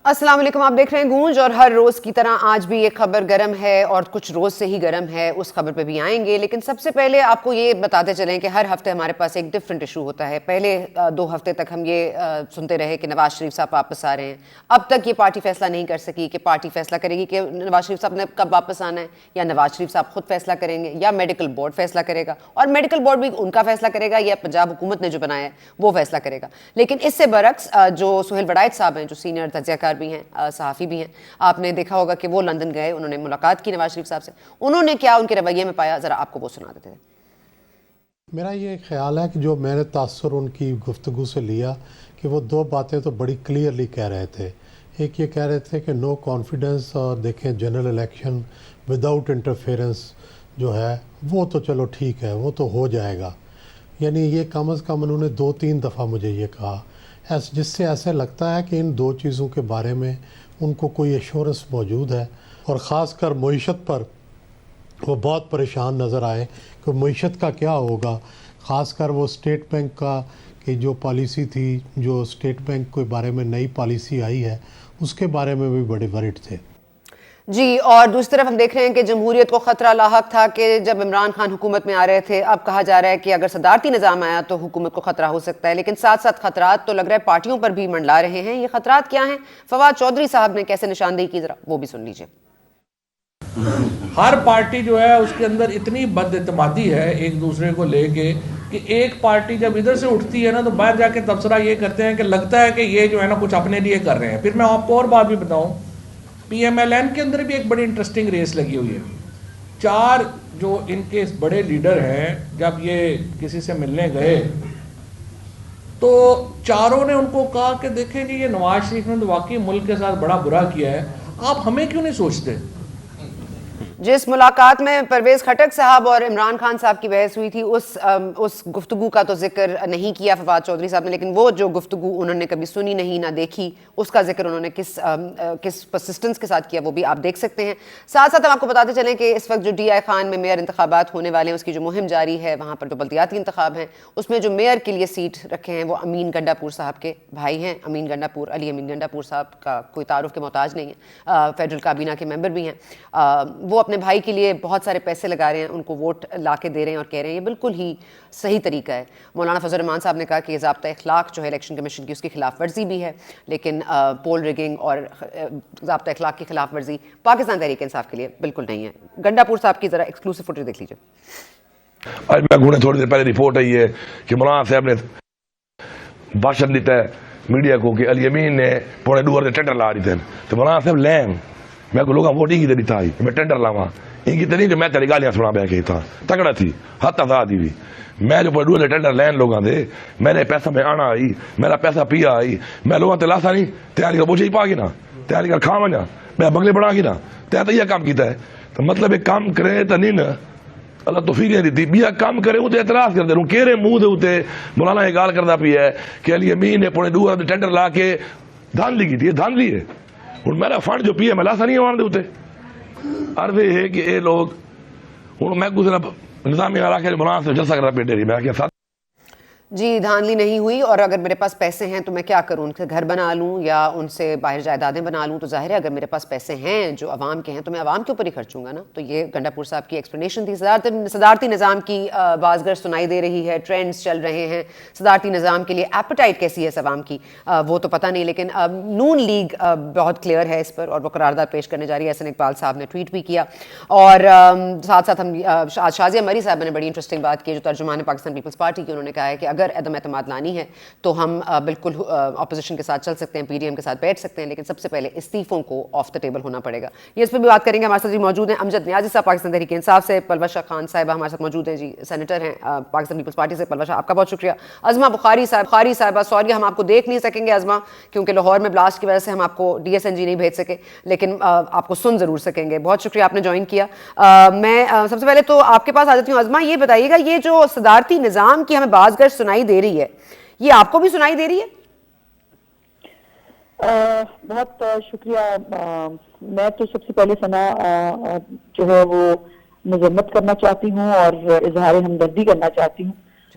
السلام علیکم، آپ دیکھ رہے ہیں گونج، اور ہر روز کی طرح آج بھی ایک خبر گرم ہے اور کچھ روز سے ہی گرم ہے، اس خبر پہ بھی آئیں گے. لیکن سب سے پہلے آپ کو یہ بتاتے چلیں کہ ہر ہفتے ہمارے پاس ایک ڈفرینٹ ایشو ہوتا ہے. پہلے 2 ہفتے تک ہم یہ سنتے رہے کہ نواز شریف صاحب واپس آ رہے ہیں. اب تک یہ پارٹی فیصلہ نہیں کر سکی کہ پارٹی فیصلہ کرے گی کہ نواز شریف صاحب نے کب واپس آنا ہے، یا نواز شریف صاحب خود فیصلہ کریں گے، یا میڈیکل بورڈ فیصلہ کرے گا. اور میڈیکل بورڈ بھی ان کا فیصلہ کرے گا یا پنجاب حکومت نے جو بنایا ہے وہ فیصلہ کرے گا. لیکن اس سے برعکس جو سہیل وڑائچ صاحب ہیں، جو سینئر تجزیہ کار بھی ہیں، صحافی بھی ہیں، آپ نے دیکھا ہوگا کہ وہ لندن گئے، انہوں نے ملاقات کی نواز شریف صاحب سے. انہوں نے کیا ان کے رویے میں پایا، ذرا آپ کو وہ سنا دیتے ہیں. میرا یہ خیال ہے کہ جو میں نے تاثر ان کی گفتگو سے لیا کہ وہ 2 باتیں تو بڑی کلیئرلی کہہ رہے تھے. ایک یہ کہہ رہے تھے کہ نو کانفیڈنس، اور دیکھیں جنرل الیکشن وداؤٹ انٹرفیرنس جو ہے وہ تو چلو ٹھیک ہے، وہ تو ہو جائے گا. یعنی یہ کم از کم انہوں نے 2-3 دفعہ مجھے یہ کہا، جس سے ایسے لگتا ہے کہ ان 2 چیزوں کے بارے میں ان کو کوئی ایشورنس موجود ہے. اور خاص کر معیشت پر وہ بہت پریشان نظر آئے کہ معیشت کا کیا ہوگا. خاص کر وہ اسٹیٹ بینک کا کہ جو پالیسی تھی، جو اسٹیٹ بینک کے بارے میں نئی پالیسی آئی ہے، اس کے بارے میں بھی بڑے ورڈ تھے. جی، اور دوسری طرف ہم دیکھ رہے ہیں کہ جمہوریت کو خطرہ لاحق تھا کہ جب عمران خان حکومت میں آ رہے تھے. اب کہا جا رہا ہے کہ اگر صدارتی نظام آیا تو حکومت کو خطرہ ہو سکتا ہے. لیکن ساتھ ساتھ خطرات تو لگ رہا ہے پارٹیوں پر بھی منڈلا رہے ہیں. یہ خطرات کیا ہیں؟ فواد چودھری صاحب نے کیسے نشاندہی کی، ذرا وہ بھی سن لیجئے. ہر پارٹی جو ہے اس کے اندر اتنی بد اعتمادی ہے ایک دوسرے کو لے کے کہ ایک پارٹی جب ادھر سے اٹھتی ہے نا تو باہر جا کے تبصرہ یہ کرتے ہیں کہ لگتا ہے کہ یہ جو ہے نا کچھ اپنے لیے کر رہے ہیں. پھر میں آپ کو اور بات بھی بتاؤں، پی ایم ایل این کے اندر بھی ایک بڑی انٹرسٹنگ ریس لگی ہوئی ہے. 4 جو ان کے بڑے لیڈر ہیں، جب یہ کسی سے ملنے گئے تو چاروں نے ان کو کہا کہ دیکھیں جی یہ نواز شریف نے تو واقعی ملک کے ساتھ بڑا برا کیا ہے، آپ ہمیں کیوں نہیں سوچتے. جس ملاقات میں پرویز خٹک صاحب اور عمران خان صاحب کی بحث ہوئی تھی، اس گفتگو کا تو ذکر نہیں کیا فواد چودھری صاحب نے. لیکن وہ جو گفتگو انہوں نے کبھی سنی نہیں نہ دیکھی، اس کا ذکر انہوں نے کس پرسسٹنس کے ساتھ کیا، وہ بھی آپ دیکھ سکتے ہیں. ساتھ ساتھ ہم آپ کو بتاتے چلیں کہ اس وقت جو ڈی آئی خان میں میئر انتخابات ہونے والے ہیں، اس کی جو مہم جاری ہے، وہاں پر جو بلدیاتی انتخاب ہیں، اس میں جو میئر کے لیے سیٹ رکھے ہیں وہ امین گنڈا پور صاحب کے بھائی ہیں. امین گنڈا پور، علی امین گنڈا پور صاحب کا کوئی تعارف کے محتاج نہیں ہے، فیڈرل کابینہ کے ممبر بھی ہیں. وہ اپنے بھائی کے لیے بہت سارے پیسے لگا رہے ہیں، ان کو ووٹ لا کے دے رہے ہیں، اور کہہ رہے ہیں یہ بالکل ہی صحیح طریقہ ہے. مولانا فضل الرحمان صاحب نے کہا کہ یہ ضابطہ اخلاق جو ہے الیکشن کمیشن کی، اس کی خلاف ورزی بھی ہے. لیکن پول ریگنگ اور ضابطہ اخلاق کی خلاف ورزی پاکستان تحریک انصاف کے لیے بالکل نہیں ہے. گنڈا پور صاحب کی ذرا ایکسکلوسیو فوٹیج دیکھ لیجیے. آج میں گھوڑے تھوڑی دیر پہلے رپورٹ آئی ہے کہ مولانا صاحب نے بھاشن دیتا ہے میڈیا کو کہ علی امین نے پونے 2 سے ٹینڈر لا رہی تھے. تو مولانا صاحب لین میں کو لوگاں ووٹ ہی کی دے تھا میں ٹینڈر لاواں ان کی تنی جو میں تیری گالیاں سنا بہ کے تھا تگڑا تھی حد آزادی بھی. میں جو پونے 2 سے ٹینڈر لین لوگاں دے، میں نے پیسہ میں آنا آئی، میرا پیسہ پیا آئی، میں لوگاں تے لاسا نہیں تیاری کا بوجھ ہی پا گی نا، تیاری کا کھا وجا میں بنگلے بنا گی نا، تو یہ کام کیتا ہے. تو مطلب ایک کام کرے تو نہیں نا اللہ توفیق نہیں دیتی بیا کام کرے وہ اعتراض کرتے رہوں کہہ رہے منہ دے اتنے. مولانا یہ گال کرتا پی ہے کہ علی امین نے پونے 2 سے ٹینڈر لا کے دھاندلی کی تھی. یہ دھاندلی ہے. ہوں میرا فنڈ جو پی ہے میں لاسا نہیں آن دے اتنے. عرض یہ ہے کہ یہ لوگ ہوں میں کچھ نظامی علاقے مولانا سے جلسہ کرتا پیٹے رہی میں کہ ساتھ جی دھاندلی نہیں ہوئی، اور اگر میرے پاس پیسے ہیں تو میں کیا کروں، ان سے گھر بنا لوں یا ان سے باہر جائیدادیں بنا لوں. تو ظاہر ہے اگر میرے پاس پیسے ہیں جو عوام کے ہیں تو میں عوام کے اوپر ہی خرچوں گا نا. تو یہ گنڈا پور صاحب کی ایکسپلینیشن تھی. صدارتی نظام کی بازگشت سنائی دے رہی ہے، ٹرینڈز چل رہے ہیں. صدارتی نظام کے لیے ایپیٹائٹ کیسی ہے عوام کی وہ تو پتہ نہیں. لیکن نون لیگ بہت کلیئر ہے اس پر، اور وہ قرارداد پیش کرنے جا رہی ہے. احسن اقبال صاحب نے ٹویٹ بھی کیا. اور ساتھ ساتھ ہم شازیہ مری صاحب نے بڑی انٹرسٹنگ بات کی، جو ترجمان پاکستان پیپلز پارٹی کی. انہوں نے کہا ہے کہ اگر عدم اعتماد لانی ہے تو ہم بالکل اپوزیشن کے ساتھ چل سکتے ہیں، پی ڈی ایم کے ساتھ بیٹھ سکتے ہیں، لیکن سب سے پہلے استعفوں کو آف دا ٹیبل ہونا پڑے گا. یہ اس پہ بھی بات کریں گے. ہمارے ساتھ موجود ہیں امجد نیازی صاحب پاکستان تحریک انصاف سے، پلوشہ خان صاحبہ ہمارے ساتھ موجود ہیں، جی سینیٹر ہیں پاکستان پیپلز پارٹی سے. پلوشہ آپ کا بہت شکریہ. ازما بخاری صاحبہ سوری ہم آپ کو دیکھ نہیں سکیں گے ازما، کیونکہ لاہور میں بلاسٹ کی وجہ سے ہم آپ کو ڈی ایس این جی نہیں بھیج سکے، لیکن آپ کو سن ضرور سکیں گے. بہت شکریہ آپ نے جوائن کیا. میں سب سے پہلے تو آپ کے پاس آ جاتی ہوں. ازما یہ بتائیے گا، یہ جو صدارتی نظام کی ہمیں بازگشت سنائی دے رہی ہے، یہ آپ کو بھی سنائی دے رہی ہے؟ بہت شکریہ. میں تو سب سے پہلے ثنا جو ہے وہ مذمت کرنا چاہتی ہوں اور اظہار ہمدردی کرنا چاہتی ہوں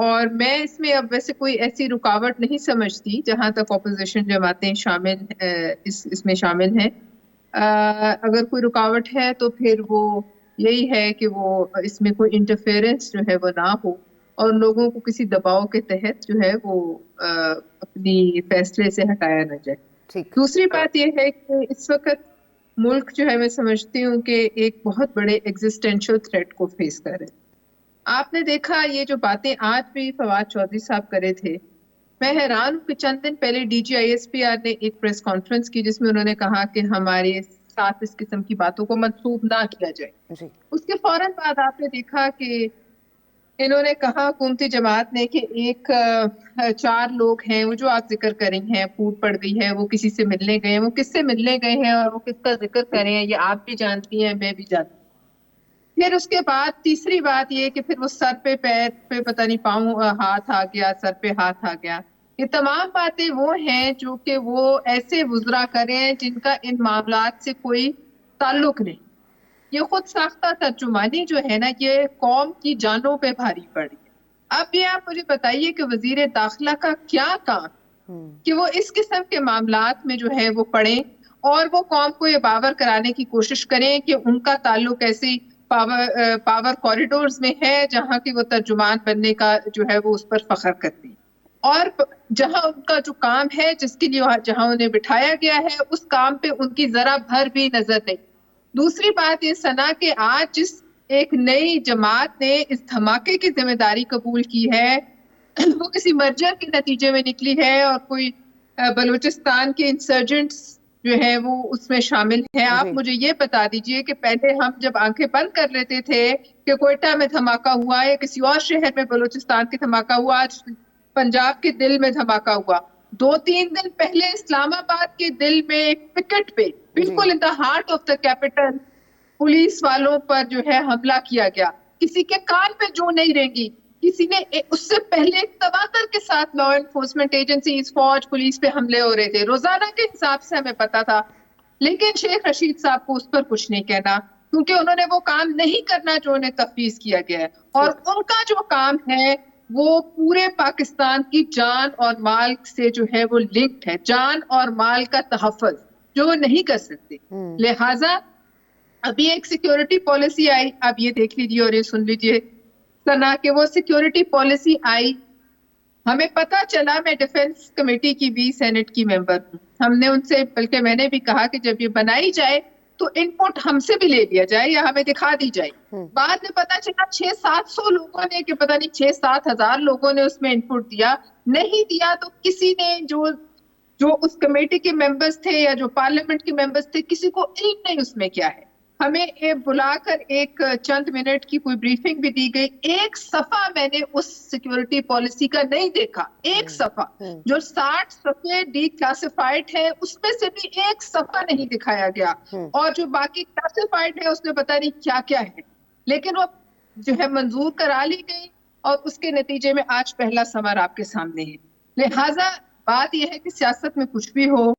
اور میں اس میں اب ویسے کوئی ایسی رکاوٹ نہیں سمجھتی جہاں تک اپوزیشن جماعتیں اس میں شامل ہیں. اگر کوئی رکاوٹ ہے تو پھر وہ یہی ہے کہ وہ اس میں کوئی انٹرفیئرنس جو ہے وہ نہ ہو اور لوگوں کو کسی دباؤ کے تحت جو ہے وہ اپنی فیصلے سے ہٹایا نہ جائے. دوسری بات یہ ہے کہ اس وقت ملک جو ہے میں سمجھتی ہوں کہ ایک بہت بڑے ایگزسٹینشل تھریٹ کو فیس کر رہے ہیں. آپ نے دیکھا یہ جو باتیں آج بھی فواد چودھری صاحب کرے تھے, میں حیران ہوں کہ چند دن پہلے D G I S P R نے ایک پریس کانفرنس کی جس میں انہوں نے کہا کہ ہمارے ساتھ اس قسم کی باتوں کو منسوخ نہ کیا جائے. اس کے فوراً بعد آپ نے دیکھا کہ انہوں نے کہا حکومتی جماعت نے کہ 4 لوگ ہیں وہ جو آپ ذکر کریں ہیں, پھوٹ پڑ گئی ہے, وہ کسی سے ملنے گئے ہیں, وہ کس سے ملنے گئے ہیں اور وہ کس کا ذکر کریں ہیں, یہ آپ بھی جانتی ہیں میں بھی جانتی ہوں. پھر اس کے بعد تیسری بات یہ کہ پھر وہ سر پہ پیر پہ پتہ نہیں پاؤں ہاتھ آ گیا, سر پہ ہاتھ آ گیا. یہ تمام باتیں وہ ہیں جو کہ وہ ایسے وزراء کریں جن کا ان معاملات سے کوئی تعلق نہیں. یہ خود ساختہ ترجمانی جو ہے نا یہ قوم کی جانوں پہ بھاری پڑی ہے. اب یہ آپ مجھے بتائیے کہ وزیر داخلہ کا کیا کام کہ وہ اس قسم کے معاملات میں جو ہے وہ پڑھیں اور وہ قوم کو یہ باور کرانے کی کوشش کریں کہ ان کا تعلق ایسی پاور کوریڈورز میں ہے جہاں کی وہ ترجمان بننے کا جو ہے وہ اس پر فخر کرتے ہیں, اور جہاں ان کا جو کام ہے جس کے لیے جہاں انہیں بٹھایا گیا ہے اس کام پہ ان کی ذرا بھر بھی نظر نہیں. دوسری بات یہ سنا کہ آج جس ایک نئی جماعت نے اس دھماکے کی ذمہ داری قبول کی ہے وہ کسی مرجر کے نتیجے میں نکلی ہے اور کوئی بلوچستان کے انسرجنٹس جو ہے وہ اس میں شامل ہیں. آپ مجھے یہ بتا دیجئے کہ پہلے ہم جب آنکھیں بند کر لیتے تھے کہ کوئٹہ میں دھماکہ ہوا یا کسی اور شہر میں بلوچستان کے دھماکہ ہوا, آج پنجاب کے دل میں دھماکہ ہوا. 2-3 دن پہلے اسلام آباد کے دل میں ایک پکٹ پہ بالکل in the heart of the capital police والوں پر جو ہے حملہ کیا گیا. کسی کے کان پہ جو نہیں رینگی, کسی نے اس سے پہلے تواتر کے ساتھ لا انفورسمنٹ ایجنسیز, فوج, پولیس پہ حملے ہو رہے تھے روزانہ کے حساب سے ہمیں پتا تھا. لیکن شیخ رشید صاحب کو اس پر کچھ نہیں کہنا کیونکہ انہوں نے وہ کام نہیں کرنا جو انہیں تفویض کیا گیا ہے, اور ان کا جو کام ہے وہ پورے پاکستان کی جان اور مال سے جو ہے وہ لنکڈ ہے, جان اور مال کا تحفظ جو وہ نہیں کر سکتے. لہٰذا ابھی ایک سیکیورٹی پالیسی آئی, اب یہ دیکھ لیجیے اور یہ سن لیجیے سنا کہ وہ سیکیورٹی پالیسی آئی, ہمیں پتا چلا, میں ڈیفنس کمیٹی کی بھی سینٹ کی ممبر ہوں, ہم نے ان سے بلکہ میں نے بھی کہا کہ جب یہ بنائی جائے تو ان پٹ ہم سے بھی لے لیا جائے یا ہمیں دکھا دی جائے. بعد میں پتا چلا 600-700 لوگوں نے کہ پتہ نہیں 6-7 ہزار لوگوں نے اس میں ان پٹ دیا, نہیں دیا تو کسی نے جو اس کمیٹی کے ممبرز تھے یا جو پارلیمنٹ کے ممبرز تھے کسی کو علم نہیں اس میں کیا ہے. ہمیں بلا کر ایک چند منٹ کی کوئی بریفنگ بھی دی گئی, ایک صفحہ میں نے اس سیکیورٹی پالیسی کا نہیں دیکھا, ایک صفحہ جو 60 صفحے ڈی کلاسیفائڈ ہے اس میں سے بھی ایک صفحہ نہیں دکھایا گیا, اور جو باقی کلاسیفائڈ ہے اس میں پتہ نہیں کیا کیا ہے. لیکن وہ جو ہے منظور کرا لی گئی اور اس کے نتیجے میں آج پہلا ثمر آپ کے سامنے ہے. لہٰذا بات یہ ہے کہ سیاست میں کچھ بھی ہو,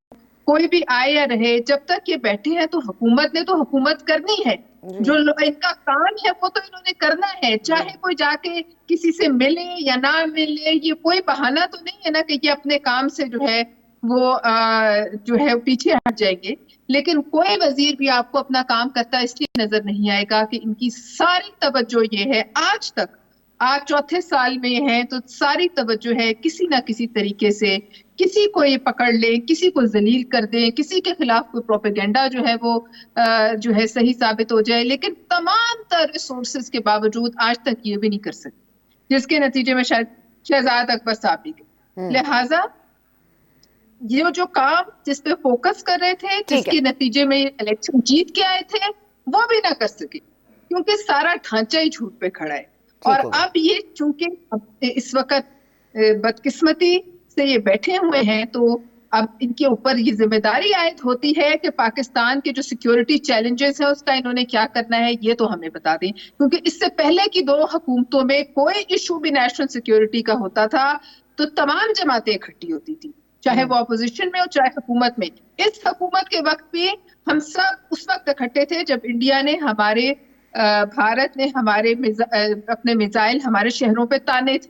کوئی بھی آئے یا رہے, جب تک یہ بیٹھے ہیں تو حکومت نے تو حکومت کرنی ہے, جو ان کا کام ہے وہ تو انہوں نے کرنا ہے, چاہے کوئی جا کے کسی سے ملے یا نہ ملے, یہ کوئی بہانہ تو نہیں ہے نا کہ یہ اپنے کام سے جو ہے وہ جو ہے پیچھے ہٹ جائیں گے. لیکن کوئی وزیر بھی آپ کو اپنا کام کرتا اس لیے نظر نہیں آئے گا کہ ان کی ساری توجہ یہ ہے, آج تک آپ 4تھے سال میں ہیں تو ساری توجہ ہے کسی نہ کسی طریقے سے کسی کو یہ پکڑ لیں, کسی کو ذلیل کر دیں, کسی کے خلاف کوئی پروپیگنڈا جو ہے وہ جو ہے صحیح ثابت ہو جائے. لیکن تمام تر ریسورسز کے باوجود آج تک یہ بھی نہیں کر سکتے, جس کے نتیجے میں شاید شہزاد اکبر صاحب بھی گئے. لہٰذا یہ جو کام جس پہ فوکس کر رہے تھے, جس کے نتیجے میں الیکشن جیت کے آئے تھے, وہ بھی نہ کر سکے کیونکہ سارا ڈھانچہ ہی جھوٹ پہ کھڑا ہے. اور اب یہ چونکہ اس وقت بدقسمتی سے یہ بیٹھے ہوئے ہیں تو اب ان کے اوپر یہ ذمہ داری عائد ہوتی ہے کہ پاکستان کے جو سیکیورٹی چیلنجز ہیں اس کا انہوں نے کیا کرنا ہے یہ تو ہمیں بتا دیں, کیونکہ اس سے پہلے کی 2 حکومتوں میں کوئی ایشو بھی نیشنل سیکیورٹی کا ہوتا تھا تو تمام جماعتیں اکٹھی ہوتی تھی, چاہے وہ اپوزیشن میں ہو چاہے حکومت میں. اس حکومت کے وقت بھی ہم سب اس وقت اکٹھے تھے جب انڈیا نے بھارت نے ہمارے اپنے میزائل ہمارے شہروں پہ تانے تھے,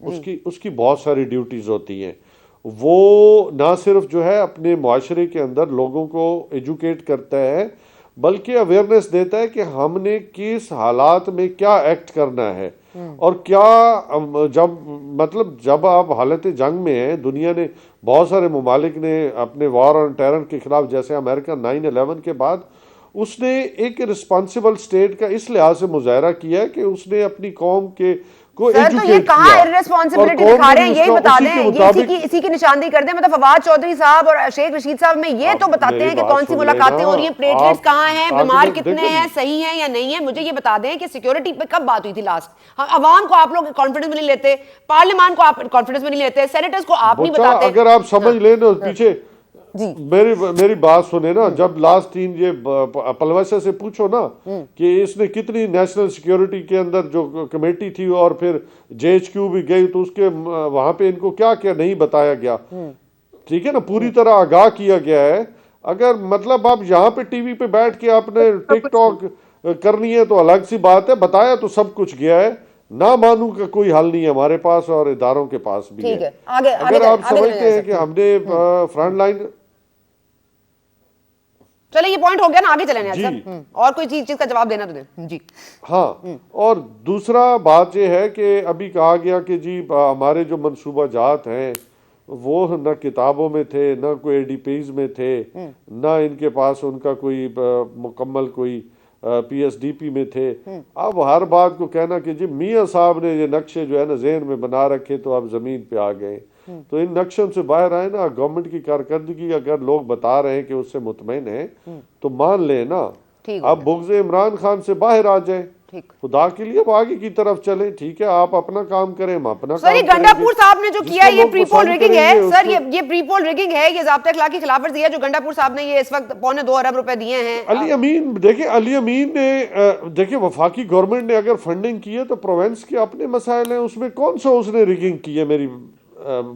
اس کی بہت ساری ڈیوٹیز ہوتی ہیں. وہ نہ صرف جو ہے اپنے معاشرے کے اندر لوگوں کو ایجوکیٹ کرتا ہے بلکہ اویئرنیس دیتا ہے کہ ہم نے کس حالات میں کیا ایکٹ کرنا ہے اور کیا جب آپ حالت جنگ میں ہیں. دنیا نے بہت سارے ممالک نے اپنے وار آن ٹیرر کے خلاف جیسے امریکہ 9/11 کے بعد اس نے ایک رسپانسبل اسٹیٹ کا اس لحاظ سے مظاہرہ کیا ہے کہ اس نے اپنی قوم کے کو سر تو یہ کہاں ارریسپانسبلٹی دکھا رہے ہیں, یہی بتا دیں, اسی کی نشاندہی کر دیں. مطلب فواد چودھری صاحب اور شیخ رشید صاحب میں یہ تو بتاتے ہیں کہ کون سی ملاقاتیں ہو رہی ہیں, پلیٹلیٹس کہاں ہیں, بیمار کتنے ہیں, صحیح ہیں یا نہیں ہیں. مجھے یہ بتا دیں کہ سیکیورٹی پہ کب بات ہوئی تھی لاسٹ؟ عوام کو آپ لوگ کانفیڈنس میں نہیں لیتے, پارلیمان کو آپ کانفیڈنس میں نہیں لیتے, سینیٹرز کو آپ نہیں بتاتے. اگر آپ سمجھ لیں نا پیچھے میری بات سنیں نا, جب لاسٹ 3 یہ پلوشا سے پوچھو نا کہ اس نے کتنی نیشنل سیکیورٹی کے اندر جو کمیٹی تھی اور پھر JHQ بھی گئی تو اس کے وہاں پہ ان کو کیا کیا نہیں بتایا گیا, ٹھیک ہے نا, پوری طرح آگاہ کیا گیا ہے. اگر مطلب آپ یہاں پہ ٹی وی پہ بیٹھ کے آپ نے ٹک ٹاک کرنی ہے تو الگ سی بات ہے, بتایا تو سب کچھ گیا ہے. نہ مانوں کا کوئی حل نہیں ہے ہمارے پاس اور اداروں کے پاس بھی ہے. اگر آپ سمجھتے ہیں کہ ہم نے فرنٹ لائن, چلے یہ پوائنٹ ہو گیا نا, آگے چلیں صاحب, اور کوئی چیز کا جواب دینا تو دیں. جی ہاں, اور دوسرا بات یہ ہے کہ ابھی کہا گیا کہ جی ہمارے جو منصوبہ جات ہیں وہ نہ کتابوں میں تھے, نہ کوئی ADPs میں تھے, نہ ان کے پاس ان کا کوئی مکمل کوئی PSDP میں تھے. اب ہر بات کو کہنا کہ جی میاں صاحب نے یہ نقشے جو ہے نا ذہن میں بنا رکھے تو اب زمین پہ آ گئے, تو ان نقشوں سے باہر آئے نا. گورنمنٹ کی کارکردگی اگر لوگ بتا رہے ہیں کہ اس سے مطمئن ہیں تو مان لیں نا. اب بغض عمران خان سے باہر آ جائیں, خدا کے لیے اب آگے کی طرف چلیں. ٹھیک ہے, آپ اپنا کام کریں, ہم اپنا کام کریں. سر یہ گنڈاپور صاحب نے جو کیا یہ پری پول ریگنگ ہے, سر یہ پری پول ریگنگ ہے, یہ ضابطۂ اخلاق کی خلاف ورزی ہے جو گنڈاپور صاحب نے یہ اس وقت 2.25 ارب روپے دیے ہیں. علی امین دیکھیں, علی امین نے دیکھیں وفاقی گورنمنٹ نے اگر فنڈنگ کی ہے تو پروونس کے اپنے مسائل ہیں, اس میں کون سا اس نے ریگنگ کی ہے میری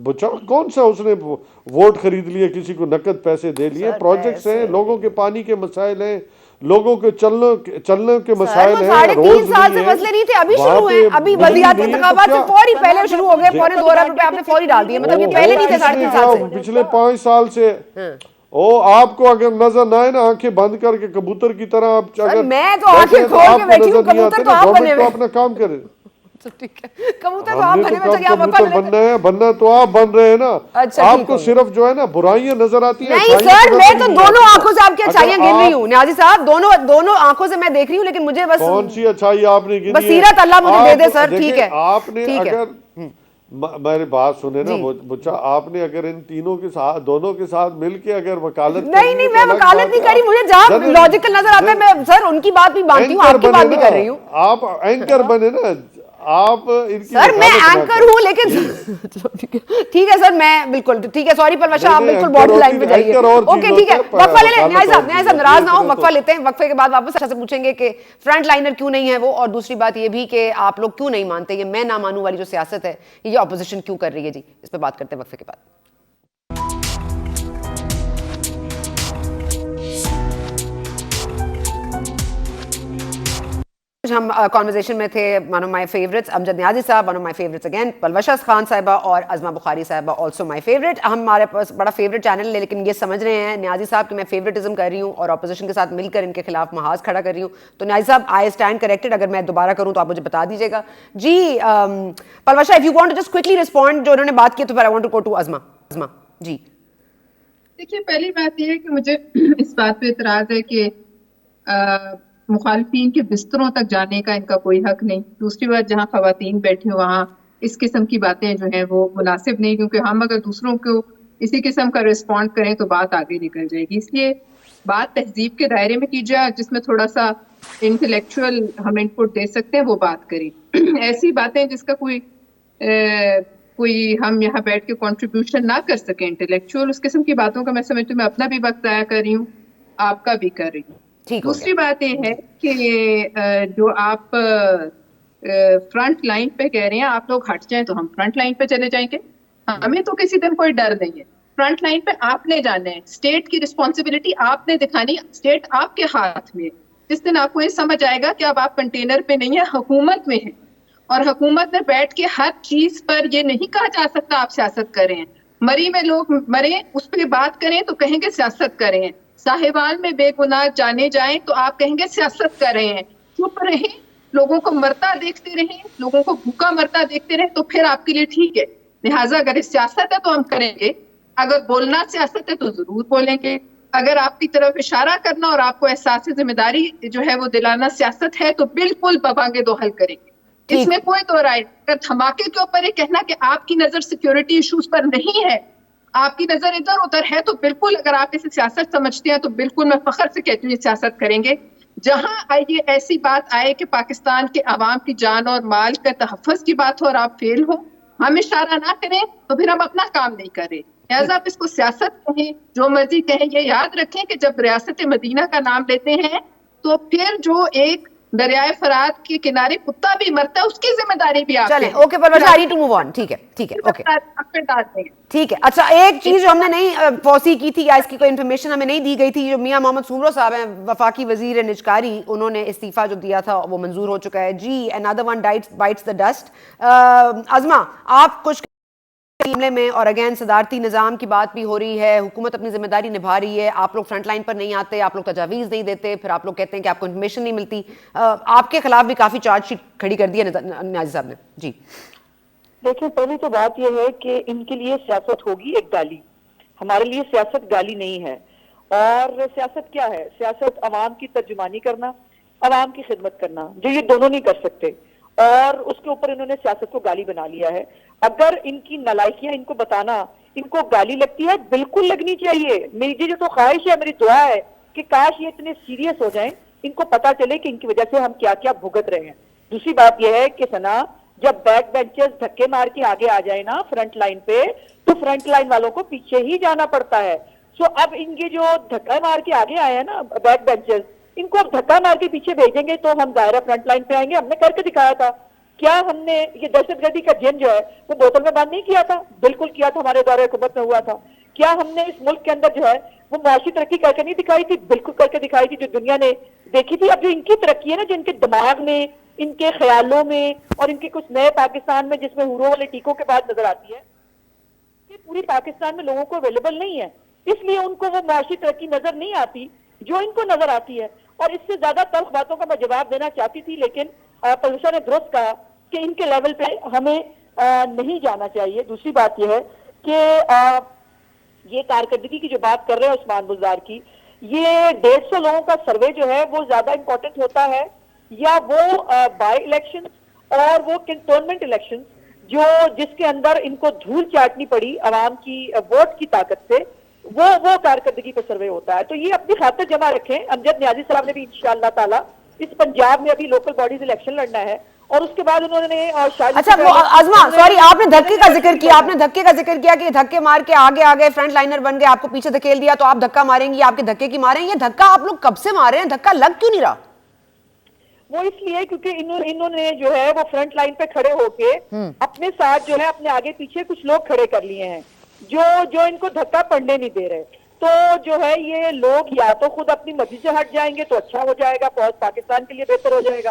بچا, کون سا اس نے ووٹ خرید لیے, کسی کو نقد پیسے دے لیے. پروجیکٹس ہیں, لوگوں کے پانی کے مسائل ہیں, لوگوں کے چلنے کے مسائل ہیں. 3.5 سال سے مسئلے نہیں تھے, ابھی شروع ہیں, ابھی وزیراتی انتخابات سے فوری پہلے شروع ہو گئے. 2.25 ارب روپے آپ نے فوری ڈال دیے, مطلب یہ پہلے نہیں تھے 3.5 سال سے, پچھلے 5 سال سے. آپ کو اگر نظر نہ آئے نا, آنکھیں بند کر کے کبوتر کی طرح آپ, میں تو آنکھیں کھول کے بیٹھی ہوں, کبوتر تو آپ بنے ہوئے, اپنا کام کریں. کبوتر تو آپ بنے ہوئے, چلیے آپ کبوتر بننا ہے, بننا تو آپ بن رہے ہیں نا. آپ کو صرف جو ہے نا برائیاں نظر آتی ہیں. نہیں سر, میں تو دونوں آنکھوں سے آپ کی اچھائیاں گن رہی ہوں نیازی صاحب, دونوں آنکھوں سے میں دیکھ رہی ہوں, لیکن مجھے بس کون سی اچھائی آپ نے گنی ہے, بصیرت اللہ مجھے دے دے سر. ٹھیک ہے, آپ نے اگر میری بات سنے نا بچہ, آپ نے اگر ان تینوں کے ساتھ, دونوں کے ساتھ مل کے اگر وکالت, نہیں میں وکالت نہیں کری, مجھے جہاں لاجیکل نظر آتا ہے میں سر ان کی بات بھی مانتی ہوں, آپ کی بات بھی کر رہی ہوں. آپ اینکر بنے نا, آپ سر میں اینکر ہوں, لیکن ٹھیک ہے سر, میں بالکل ٹھیک ہے, سوری پلوشا آپ بالکل بارڈر لائن پہ جائیے. اوکے ٹھیک ہے, وقفہ لے لیں نیازی صاحب ناراض نہ ہو, وقفہ لیتے ہیں. وقفے کے بعد واپس اچھا سے پوچھیں گے کہ فرنٹ لائنر کیوں نہیں ہے وہ, اور دوسری بات یہ بھی کہ آپ لوگ کیوں نہیں مانتے یہ میں نہ مانوں والی جو سیاست ہے, یہ اپوزیشن کیوں کر رہی ہے. جی اس پہ بات کرتے ہیں وقفے کے بعد. ہم کانورزیشن میں تھے ون آف مائی فیوریٹس امجد نیازی صاحب, one of my favourites again Palwasha Khan صاحبہ اور عظمہ بخاری صاحبہ آلسو مائی فیوریٹ. ہمارے پاس بڑا فیوریٹ چینل ہے, لیکن یہ سمجھ رہے ہیں نیازی صاحب کہ میں فیوریٹزم کر رہی ہوں اور اپوزیشن کے ساتھ مل کر ان کے خلاف محاذ کھڑا کر رہی ہوں. تو نیازی صاحب آئی اسٹینڈ کریکٹڈ, اگر میں دوبارہ کروں تو آپ مجھے بتا دیجیے گا. جی Palwasha if you want to just quickly respond جو انہوں نے بات کی, تو پھر I want to go to Uzma. جی دیکھیے, پہلی بات یہ ہے کہ مجھے اس بات پہ اعتراض ہے کہ مخالفین کے بستروں تک جانے کا ان کا کوئی حق نہیں. دوسری بات, جہاں خواتین بیٹھے وہاں اس قسم کی باتیں جو ہیں وہ مناسب نہیں, کیونکہ ہم اگر دوسروں کو اسی قسم کا رسپونڈ کریں تو بات آگے نکل جائے گی. اس لیے بات تہذیب کے دائرے میں کی جائے, جس میں تھوڑا سا انٹلیکچوئل ہم ان پٹ دے سکتے ہیں وہ بات کریں. ایسی باتیں جس کا کوئی ہم یہاں بیٹھ کے کنٹریبیوشن نہ کر سکیں انٹلیکچوئل, اس قسم کی باتوں کا میں سمجھتی ہوں میں اپنا بھی وقت ضائع کر رہی ہوں, آپ کا بھی کر رہی ہوں. دوسری بات یہ ہے کہ جو آپ فرنٹ لائن پہ کہہ رہے ہیں, آپ لوگ ہٹ جائیں تو ہم فرنٹ لائن پہ چلے جائیں گے. ہمیں تو کسی دن کوئی ڈر نہیں ہے. فرنٹ لائن پہ آپ نے جانا ہے, اسٹیٹ کی رسپانسبلٹی آپ نے دکھانی, اسٹیٹ آپ کے ہاتھ میں. جس دن آپ کو یہ سمجھ آئے گا کہ اب آپ کنٹینر پہ نہیں ہیں, حکومت میں ہیں, اور حکومت میں بیٹھ کے ہر چیز پر یہ نہیں کہا جا سکتا آپ سیاست کریں. مری میں لوگ مریں اس پہ بات کریں تو کہیں گے سیاست کریں. ساہیوال میں بے گناہ جانے جائیں تو آپ کہیں گے سیاست کر رہے ہیں. چپ رہیں, لوگوں کو مرتا دیکھتے رہیں, لوگوں کو بھوکا مرتا دیکھتے رہیں تو پھر آپ کے لیے ٹھیک ہے. لہٰذا اگر سیاست ہے تو ہم کریں گے, اگر بولنا سیاست ہے تو ضرور بولیں گے. اگر آپ کی طرف اشارہ کرنا اور آپ کو احساس ذمہ داری جو ہے وہ دلانا سیاست ہے تو بالکل ببانگے دو حل کریں گے. اس میں کوئی دو رائے. اگر دھماکے کے اوپر یہ کہنا کہ آپ کی نظر سیکیورٹی ایشوز پر نہیں ہے, آپ کی نظر ادھر ادھر ہے, تو بالکل اگر آپ اسے سیاست سمجھتے ہیں تو بالکل میں فخر سے کہتی ہوں یہ سیاست کریں گے. جہاں یہ ایسی بات آئے کہ پاکستان کے عوام کی جان اور مال کا تحفظ کی بات ہو اور آپ فیل ہو, ہم اشارہ نہ کریں تو پھر ہم اپنا کام نہیں کریں. لہٰذا آپ اس کو سیاست کہیں, جو مرضی کہیں, یہ یاد رکھیں کہ جب ریاست مدینہ کا نام لیتے ہیں تو پھر جو ایک دریائے فرات کے کنارے کتا بھی مرتا ہے اس کی ذمہ داری بھی آپ چلیں. Okay Parvez, I need to move on. ٹھیک ہے, ٹھیک ہے, اوکے, ٹھیک ہے. اچھا, ایک چیز جو ہم نے نہیں فوسی کی تھی یا اس کی کوئی انفارمیشن ہمیں نہیں دی گئی تھی, جو میاں محمد سومرو صاحب ہیں وفاقی وزیر نجکاری, انہوں نے استعفیٰ جو دیا تھا وہ منظور ہو چکا ہے. جی, another one bites the dust. عظمہ, آپ کچھ معاملے میں, اور اگین صدارتی نظام کی بات بھی ہو رہی ہے, حکومت اپنی ذمہ داری نبھا رہی ہے, آپ لوگ فرنٹ لائن پر نہیں آتے, آپ لوگ تجاویز نہیں دیتے, پھر آپ لوگ کہتے ہیں کہ آپ کو انفارمیشن نہیں ملتی. آپ کے خلاف بھی کافی چارج شیٹ کھڑی کر دی ہے نیازی صاحب نے. جی دیکھیں, پہلی تو بات یہ ہے کہ ان کے لیے سیاست ہوگی ایک گالی, ہمارے لیے سیاست گالی نہیں ہے. اور سیاست کیا ہے؟ سیاست عوام کی ترجمانی کرنا, عوام کی خدمت کرنا, جو یہ دونوں نہیں کر سکتے, اور اس کے اوپر انہوں نے سیاست کو گالی بنا لیا ہے. اگر ان کی نالائکیاں ان کو بتانا ان کو گالی لگتی ہے, بالکل لگنی چاہیے. میری جو خواہش ہے, میری دعا ہے کہ کاش یہ اتنے سیریس ہو جائیں, ان کو پتا چلے کہ ان کی وجہ سے ہم کیا کیا بھگت رہے ہیں. دوسری بات یہ ہے کہ سنا, جب بیک بینچرز دھکے مار کے آگے آ جائے نا فرنٹ لائن پہ, تو فرنٹ لائن والوں کو پیچھے ہی جانا پڑتا ہے. سو اب ان کے جو دھکا مار کے آگے آئے ہیں نا بیک بینچرز, ان کو اب دھکا مار کے پیچھے بھیجیں گے تو ہم ظاہرہ فرنٹ لائن پہ آئیں گے. ہم نے کر کے دکھایا تھا. کیا ہم نے یہ دہشت گردی کا جن جو ہے وہ بوتل میں بند نہیں کیا تھا؟ بالکل کیا تھا, ہمارے دور حکومت میں ہوا تھا. کیا ہم نے اس ملک کے اندر جو ہے وہ معاشی ترقی کر کے نہیں دکھائی تھی؟ بالکل کر کے دکھائی تھی, جو دنیا نے دیکھی تھی. اب جو ان کی ترقی ہے نا, جو ان کے دماغ میں, ان کے خیالوں میں, اور ان کے کچھ نئے پاکستان میں جس میں ہورو والے ٹیکوں کے بعد نظر آتی ہے, یہ پوری پاکستان میں لوگوں کو اویلیبل نہیں ہے. اس لیے ان کو وہ معاشی ترقی نظر نہیں آتی جو ان کو نظر آتی ہے. اور اس سے زیادہ تلخ باتوں کا میں جواب دینا چاہتی تھی, لیکن پروفیسر نے درست کہا کہ ان کے لیول پہ ہمیں نہیں جانا چاہیے. دوسری بات یہ ہے کہ یہ کارکردگی کی جو بات کر رہے ہیں عثمان بزدار کی, یہ 150 لوگوں کا سروے جو ہے وہ زیادہ امپورٹنٹ ہوتا ہے یا وہ بائی الیکشن اور وہ کنٹونمنٹ الیکشن جو جس کے اندر ان کو دھول چاٹنی پڑی عوام کی ووٹ کی طاقت سے, وہ کارکردگی پہ سروے ہوتا ہے. تو یہ اپنی خاطر جمع رکھیں. امجد نیازی صاحب نے بھی انشاءاللہ تعالی اس پنجاب میں ابھی لوکل باڈیز الیکشن لڑنا ہے, اور اس کے بعد انہوں نے اچھا عظمہ سوری, آپ نے دھکے کا ذکر کیا, آپ نے دھکے کا ذکر کیا کہ دھکے مار کے آگے آ گئے, فرنٹ لائنر بن گئے, آپ کو پیچھے دھکیل دیا تو آپ دھکا ماریں گی, آپ کے دھکے کی ماریں. یہ دھکا آپ لوگ کب سے مار رہے ہیں, دھکا لگ کیوں نہیں رہا؟ وہ اس لیے کیونکہ انہوں نے جو ہے وہ فرنٹ لائن پہ کھڑے ہو کے اپنے ساتھ جو ہے اپنے آگے پیچھے کچھ لوگ کھڑے کر لیے ہیں جو ان کو دھکا پڑنے نہیں دے رہے. تو جو ہے یہ لوگ یا تو خود اپنی مرضی سے ہٹ جائیں گے تو اچھا ہو جائے گا, بہت پاکستان کے لیے بہتر ہو جائے گا,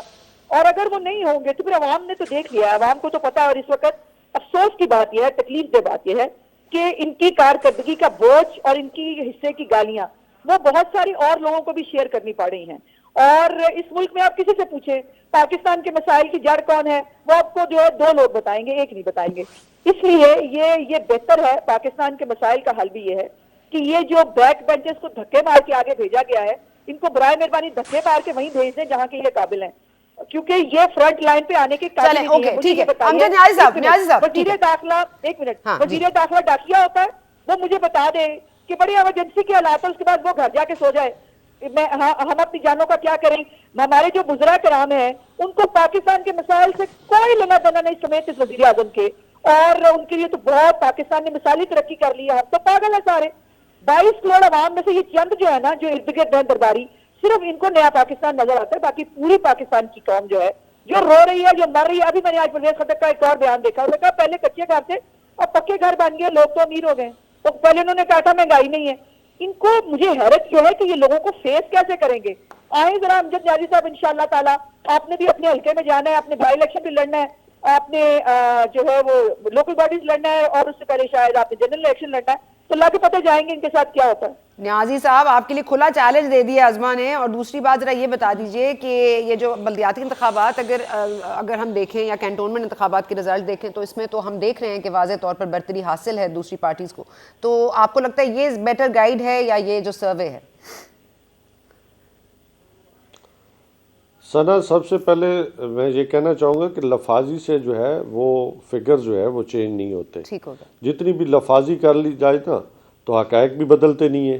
اور اگر وہ نہیں ہوں گے تو پھر عوام نے تو دیکھ لیا, عوام کو تو پتا ہے. اور اس وقت افسوس کی بات یہ ہے, تکلیف دہ بات یہ ہے کہ ان کی کارکردگی کا بوجھ اور ان کی حصے کی گالیاں وہ بہت ساری اور لوگوں کو بھی شیئر کرنی پڑ رہی ہیں. اور اس ملک میں آپ کسی سے پوچھیں پاکستان کے مسائل کی جڑ کون ہے, وہ آپ کو جو ہے 2 لوگ بتائیں گے, ایک نہیں بتائیں گے. اس لیے یہ بہتر ہے, پاکستان کے مسائل کا حل بھی یہ ہے کہ یہ جو بیک بینچز کو دھکے مار کے آگے بھیجا گیا ہے, ان کو برائے مہربانی دھکے مار کے وہیں بھیج دیں جہاں کے یہ قابل ہیں, کیونکہ یہ فرنٹ لائن پہ آنے کے قابل نہیں ہے. وزیر داخلہ ایک منٹ, وزیر داخلہ ڈاکیا ہوتا ہے, وہ مجھے بتا دے کہ بڑی ایمرجنسی کے حالات ہے, اس کے بعد وہ گھر جا کے سو جائے. ہم اپنی جانوں کا کیا کریں؟ ہمارے جو بزرگ کرام ہیں ان کو پاکستان کے مسائل سے کوئی لینا دینا نہیں, سمیت اس وزیر اعظم کے, اور ان کے لیے تو بہت پاکستان نے مثالی ترقی کر لی ہے. ہم تو پاگل ہیں سارے. 22 کروڑ عوام میں سے یہ چند جو ہے نا جو ارد گرد ہیں درباری, صرف ان کو نیا پاکستان نظر آتا ہے. باقی پوری پاکستان کی قوم جو ہے جو رو رہی ہے, جو مر رہی ہے. ابھی میں نے آج پرویز خٹک کا ایک اور بیان دیکھا, انہوں نے کہا پہلے کچے گھر تھے اب پکے گھر بن گئے, لوگ تو امیر ہو گئے. تو پہلے انہوں نے کہا تھا مہنگائی نہیں ہے. ان کو مجھے حیرت یہ ہے کہ یہ لوگوں کو فیس کیسے کریں گے. آئیں ذرا امجد نیازی صاحب, انشاءاللہ تعالی آپ نے بھی اپنے حلقے میں جانا ہے, اپنے بائی الیکشن بھی لڑنا ہے, آپ نے جو ہے وہ لوکل باڈیز لڑنا ہے اور اس سے پہلے شاید آپ نے جنرل الیکشن لڑنا ہے، تو اللہ کے پتہ جائیں گے ان کے ساتھ کیا ہوتا ہے۔ نیازی صاحب آپ کے لیے کھلا چیلنج دے دیا ازما نے، اور دوسری بات ذرا یہ بتا دیجئے کہ یہ جو بلدیاتی انتخابات اگر ہم دیکھیں یا کینٹونمنٹ انتخابات کے رزلٹ دیکھیں تو اس میں تو ہم دیکھ رہے ہیں کہ واضح طور پر برتری حاصل ہے دوسری پارٹیز کو، تو آپ کو لگتا ہے یہ بیٹر گائیڈ ہے یا یہ جو سروے ہے؟ سنا، سب سے پہلے میں یہ کہنا چاہوں گا کہ لفاظی سے جو ہے وہ فگر جو ہے وہ چینج نہیں ہوتے، ٹھیک ہوگا، جتنی بھی لفاظی کر لی جائے نا تو حقائق بھی بدلتے نہیں ہیں۔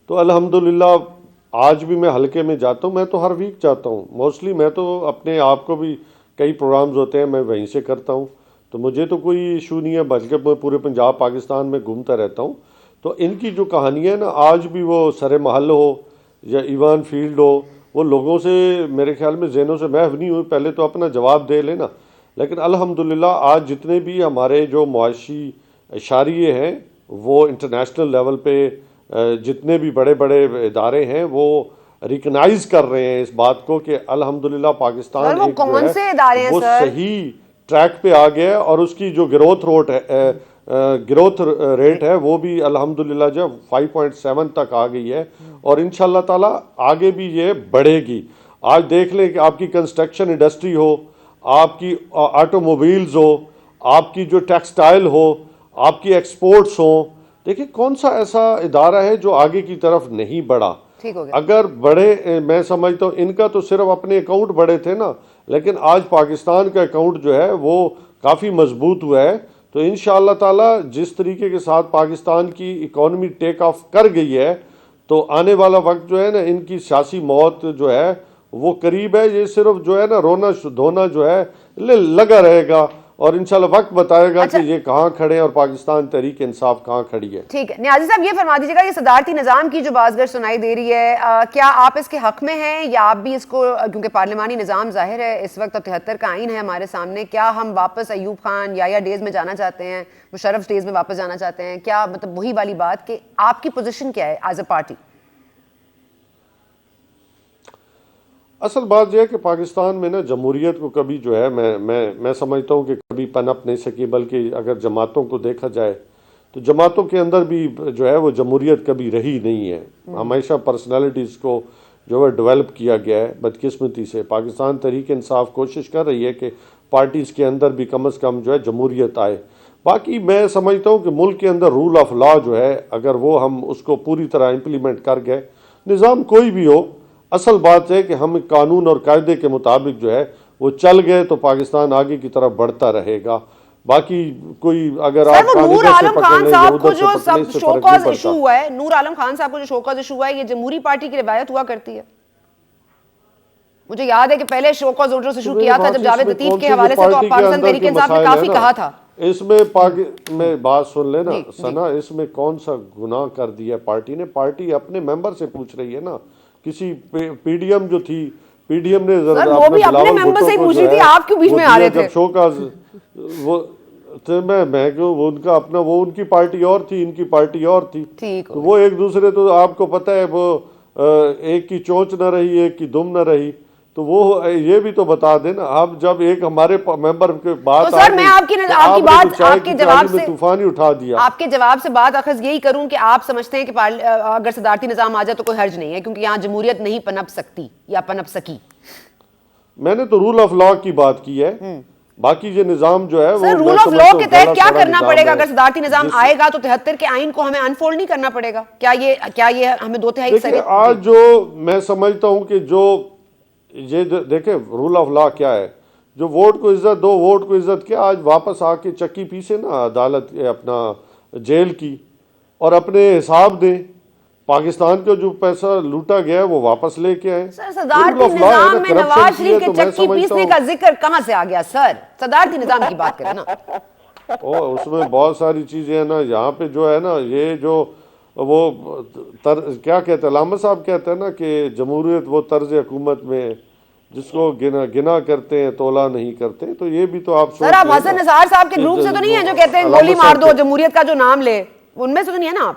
تو الحمدللہ آج بھی میں حلقے میں جاتا ہوں، میں تو ہر ویک جاتا ہوں، موسٹلی میں تو اپنے آپ کو بھی کئی پروگرامز ہوتے ہیں میں وہیں سے کرتا ہوں، تو مجھے تو کوئی ایشو نہیں ہے، بلکہ میں پورے پنجاب پاکستان میں گھومتا رہتا ہوں۔ تو ان کی جو کہانیاں نا آج بھی وہ سر محل ہو یا ایوان فیلڈ ہو، وہ لوگوں سے میرے خیال میں ذہنوں سے محو نہیں ہوئی، پہلے تو اپنا جواب دے لینا۔ لیکن الحمدللہ آج جتنے بھی ہمارے جو معاشی اشاریے ہیں وہ انٹرنیشنل لیول پہ جتنے بھی بڑے بڑے ادارے ہیں وہ ریکنائز کر رہے ہیں اس بات کو کہ الحمدللہ پاکستان ایک جو ہے وہ صحیح ٹریک پہ آ گیا ہے، اور اس کی جو گروتھ ریٹ ہے وہ بھی الحمدللہ جو 5.7 تک آ گئی ہے، اور انشاءاللہ تعالی آگے بھی یہ بڑھے گی۔ آج دیکھ لیں کہ آپ کی کنسٹرکشن انڈسٹری ہو، آپ کی آٹو موبائلز ہو، آپ کی جو ٹیکسٹائل ہو، آپ کی ایکسپورٹس ہوں، دیکھیں کون سا ایسا ادارہ ہے جو آگے کی طرف نہیں بڑھا۔ اگر بڑے، میں سمجھتا ہوں ان کا تو صرف اپنے اکاؤنٹ بڑے تھے نا، لیکن آج پاکستان کا اکاؤنٹ جو ہے وہ کافی مضبوط ہوا ہے۔ تو انشاءاللہ تعالی جس طریقے کے ساتھ پاکستان کی اکانومی ٹیک آف کر گئی ہے، تو آنے والا وقت جو ہے نا ان کی سیاسی موت جو ہے وہ قریب ہے۔ یہ صرف جو ہے نا رونا دھونا جو ہے لگا رہے گا، اور انشاءاللہ وقت بتائے گا کہ یہ کہاں کھڑے ہیں اور پاکستان تحریک انصاف کہاں کھڑی ہے۔ ٹھیک ہے نیازی صاحب، یہ فرما دیجیے گا یہ صدارتی نظام کی جو بازگشت سنائی دے رہی ہے، کیا آپ اس کے حق میں ہیں یا آپ بھی اس کو، کیونکہ پارلیمانی نظام ظاہر ہے اس وقت 73 کا آئین ہے ہمارے سامنے، کیا ہم واپس ایوب خان یا ڈیز میں جانا چاہتے ہیں، مشرف ڈیز میں واپس جانا چاہتے ہیں؟ کیا مطلب وہی والی بات کہ آپ کی پوزیشن کیا ہے ایز اے پارٹی؟ اصل بات یہ ہے کہ پاکستان میں نا جمہوریت کو کبھی جو ہے میں سمجھتا ہوں کہ کبھی پنپ نہیں سکی، بلکہ اگر جماعتوں کو دیکھا جائے تو جماعتوں کے اندر بھی جو ہے وہ جمہوریت کبھی رہی نہیں ہے۔ ہمیشہ پرسنالٹیز کو جو ہے ڈیولپ کیا گیا ہے بدقسمتی سے۔ پاکستان تحریک انصاف کوشش کر رہی ہے کہ پارٹیز کے اندر بھی کم از کم جو ہے جمہوریت آئے۔ باقی میں سمجھتا ہوں کہ ملک کے اندر رول آف لا جو ہے اگر وہ ہم اس کو پوری طرح امپلیمنٹ کر گئے، نظام کوئی بھی ہو، اصل بات ہے کہ ہم قانون اور قاعدے کے مطابق جو ہے وہ چل گئے تو پاکستان آگے کی طرف بڑھتا رہے گا۔ باقی کوئی اگر آپ نور عالم خان صاحب کو جو سب شوکاز ایشو ہوا ہے، نور عالم خان صاحب کو جو شوکاز ایشو ہوا ہے، یہ جمہوری پارٹی کی روایت ہوا کرتی ہے۔ مجھے یاد ہے کہ پہلے شوکاز آرڈر سے شروع کیا تھا جب جاوید لطیف کے حوالے سے تو پاکستان تحریک انصاف نے کافی کہا تھا۔ اس میں بات سن لینا سنا، اس میں کون سا گناہ کر دیا پارٹی نے؟ پارٹی اپنے ممبر سے پوچھ رہی ہے نا، کسی پی ڈی ایم جو تھی، پی ڈی ایم نے وہ بھی اپنے ممبر سے ہی پوچھ رہی تھی، آپ کیوں بیچ میں آ رہے تھے؟ شوکاز وہ میں کہ وہ ان کا اپنا، وہ ان کی پارٹی اور تھی، ان کی پارٹی اور تھی، تو وہ ایک دوسرے، تو آپ کو پتہ ہے وہ ایک کی چونچ نہ رہی ایک کی دم نہ رہی، تو وہ یہ بھی تو بتا دینا۔ اب جب ایک ہمارے ممبر کے بات سر میں آپ کی بات، آپ کے جواب سے طوفان ہی اٹھا دیا، آپ کے جواب سے بات اخذ یہی کروں کہ آپ سمجھتے ہیں کہ اگر صدارتی نظام آ جائے تو کوئی حرج نہیں ہے کیونکہ یہاں جمہوریت نہیں پنپ سکتی یا پنپ سکی؟ میں نے تو رول آف لا کی بات کی ہے، باقی یہ نظام جو ہے وہ رول آف لا کے تحت کیا کرنا پڑے گا؟ اگر صدارتی نظام آئے گا تو 73 کے آئین کو ہمیں انفولڈ نہیں کرنا پڑے گا کیا؟ یہ ہمیں 2/3 دیکھیں آج جو میں سمجھتا ہوں کہ جو یہ دیکھیں رول آف لا کیا ہے، جو ووٹ کو عزت دو، ووٹ کو عزت کیا، آج واپس آ کے چکی پیسے نا عدالت اپنا جیل کی اور اپنے حساب دیں، پاکستان کا جو پیسہ لوٹا گیا ہے وہ واپس لے کے آئیں۔ سر صدارتی نظام میں نواز شریف کے چکی پیسنے کا ذکر کہاں سے آ گیا؟ سر صدارتی نظام کی بات کریں نا، اس میں بہت ساری چیزیں ہیں نا، یہاں پہ جو ہے نا یہ جو وہ کیا کہتے ہیں علامہ صاحب کہتے ہیں نا کہ جمہوریت وہ طرز حکومت میں جس کو گنا کرتے ہیں تولا نہیں کرتے، تو یہ بھی تو آپ سر آپ حسن نثار صاحب کے گروپ سے تو نہیں ہیں جو کہتے ہیں گولی مار دو جمہوریت کا جو نام لے، ان میں سے تو نہیں ہے نا آپ؟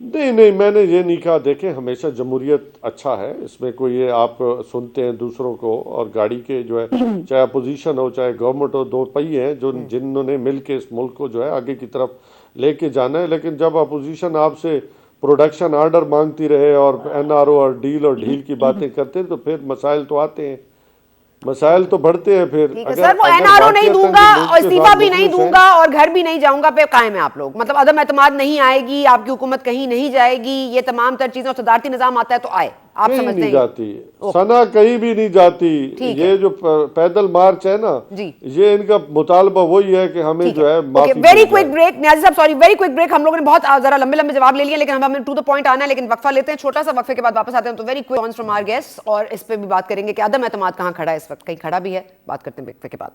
نہیں میں نے یہ نہیں کہا. دیکھیں ہمیشہ جمہوریت اچھا ہے, اس میں کوئی یہ آپ سنتے ہیں دوسروں کو, اور گاڑی کے جو ہے چاہے اپوزیشن ہو چاہے گورنمنٹ ہو, دو پہیے ہیں جو جنہوں نے مل کے اس ملک کو جو ہے آگے کی طرف لے کے جانا ہے. لیکن جب اپوزیشن آپ سے پروڈکشن آرڈر مانگتی رہے اور NRO اور ڈھیل کی باتیں کرتے ہیں تو پھر مسائل تو آتے ہیں, مسائل تو بڑھتے ہیں. پھر سر وہ NRO نہیں دوں گا اور استعفیٰ بھی نہیں دوں گا اور گھر بھی نہیں جاؤں گا پہ قائم ہے آپ لوگ, مطلب عدم اعتماد نہیں آئے گی, آپ کی حکومت کہیں نہیں جائے گی, یہ تمام تر چیزیں, صدارتی نظام آتا ہے تو آئے, آپ کہیں سمجھتے نہیں ہیں جاتی ثنا, کہیں بھی نہیں جاتی. یہ جو پیدل مارچ ہے نا, یہ ان کا مطالبہ وہی ہے کہ ہمیں جو ہے معافی. ویری کوئک بریک نیازی صاحب, سوری ویری کوئک بریک. ہم لوگوں نے بہت ذرا لمبے جواب لے لیے لیکن ہمیں ٹو دا پوائنٹ آنا ہے, لیکن وقفہ لیتے ہیں چھوٹا سا, وقفے کے بعد واپس آتے ہیں. تو very quick from our guest, اور اس پہ بھی بات کریں گے کہ عدم اعتماد کہاں کھڑا ہے اس وقت, کہیں کھڑا بھی ہے. بات کرتے ہیں وقفے کے بعد.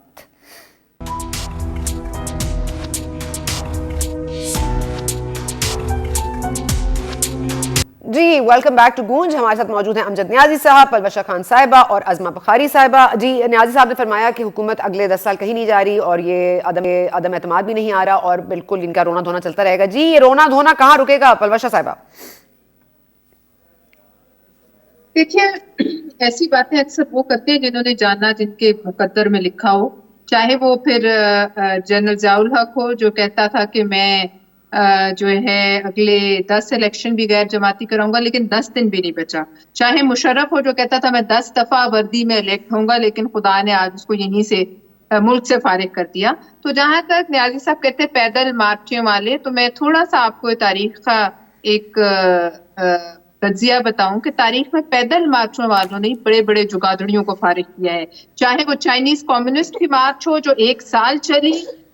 جی ویلکم بیک ٹو گونج. ہمارے ساتھ موجود ہیں امجد نیازی صاحب, پلوشہ خان صاحبہ اور عظمہ بخاری صاحبہ. جی نیازی صاحب نے فرمایا کہ حکومت اگلے 10 سال کہیں نہیں جا رہی اور یہ عدم اعتماد بھی نہیں آ رہا اور بالکل ان کا رونا دھونا چلتا رہے گا. جی یہ رونا دھونا کہاں رکے گا پلوشہ صاحبہ؟ دیکھیے ایسی باتیں اکثر وہ کرتے ہیں جنہوں نے جانا, جن کے مقدر میں لکھا ہو, چاہے وہ پھر جنرل ضیاء الحق ہو جو کہتا تھا کہ میں جو ہے اگلے 10 الیکشن بھی غیر جماعتی کراؤں گا لیکن 10 دن بھی نہیں بچا, چاہے مشرف ہو جو کہتا تھا میں 10 دفعہ وردی میں الیکٹ ہوں گا لیکن خدا نے آج اس کو یہیں سے ملک سے فارغ کر دیا. تو جہاں تک نیازی صاحب کہتے ہیں پیدل مارچوں والے, تو میں تھوڑا سا آپ کو تاریخ کا ایک تجزیہ بتاؤں کہ تاریخ میں پیدل مارچوں والوں نے بڑے بڑے جگادڑیوں کو فارغ کیا ہے, چاہے وہ چائنیز کمیونسٹ کی مارچ ہو جو 1 سال چلی,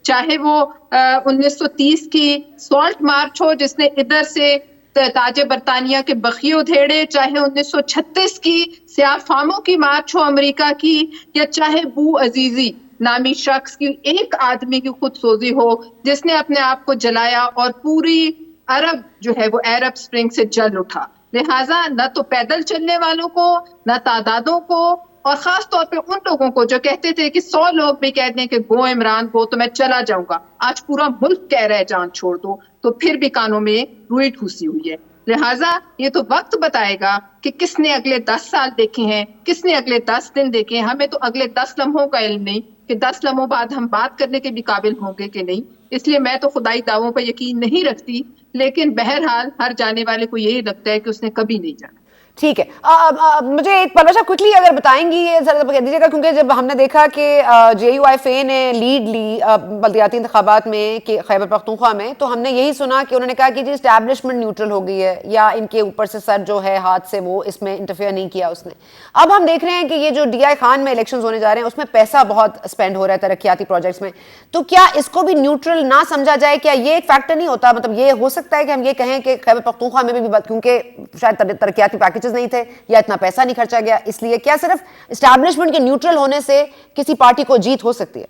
چاہے وہ 1930 کی سالٹ مارچ ہو جس نے ادھر سے تاج برطانیہ کے بخیو دھیڑے, چاہے 1936 کی سیاہ فاموں کی مارچ ہو امریکہ کی, یا چاہے بو عزیزی نامی شخص کی ایک آدمی کی خود سوزی ہو جس نے اپنے آپ کو جلایا اور پوری عرب جو ہے وہ عرب سپرنگ سے جل اٹھا. لہٰذا نہ تو پیدل چلنے والوں کو, نہ تعدادوں کو, اور خاص طور پہ ان لوگوں کو جو کہتے تھے کہ 100 لوگ بھی کہہ دیں کہ گو عمران کو تو میں چلا جاؤں گا, آج پورا ملک کہہ رہا ہے جان چھوڑ دو, تو پھر بھی کانوں میں روئی ٹھوسی ہوئی ہے. لہٰذا یہ تو وقت بتائے گا کہ کس نے اگلے 10 سال دیکھے ہیں, کس نے اگلے 10 دن دیکھے ہیں. ہمیں تو اگلے 10 لمحوں کا علم نہیں کہ 10 لمحوں بعد ہم بات کرنے کے بھی قابل ہوں گے کہ نہیں, اس لیے میں تو خدائی دعووں پر یقین نہیں رکھتی, لیکن بہرحال ہر جانے والے کو یہی لگتا ہے کہ اس نے کبھی نہیں جانا. ٹھیک ہے, مجھے ایک پلوشہ کوئکلی اگر بتائیں گی ذرا کہہ دیجیے گا, کیونکہ جب ہم نے دیکھا کہ JUIFA نے لیڈ لی بلدیاتی انتخابات میں کہ خیبر پختونخوا میں, تو ہم نے یہی سنا کہ انہوں نے کہا کہ جی اسٹیبلشمنٹ نیوٹرل ہو گئی ہے, یا ان کے اوپر سے سر جو ہے ہاتھ سے وہ اس میں انٹرفیئر نہیں کیا اس نے. اب ہم دیکھ رہے ہیں کہ یہ جو DI خان میں الیکشنز ہونے جا رہے ہیں اس میں پیسہ بہت اسپینڈ ہو رہا ہے ترقیاتی پروجیکٹس میں, تو کیا اس کو بھی نیوٹرل نہ سمجھا جائے؟ کیا یہ ایک فیکٹر نہیں ہوتا؟ مطلب یہ ہو سکتا ہے کہ ہم یہ کہیں کہ خیبر پختونخوا میں بھی کیونکہ شاید ترقیاتی پیکیجز نہیں تھے یا اتنا پیسہ نہیں خرچا گیا, اس لیے کیا صرف اسٹیبلشمنٹ کے نیوٹرل ہونے سے کسی پارٹی کو جیت ہو سکتی ہے؟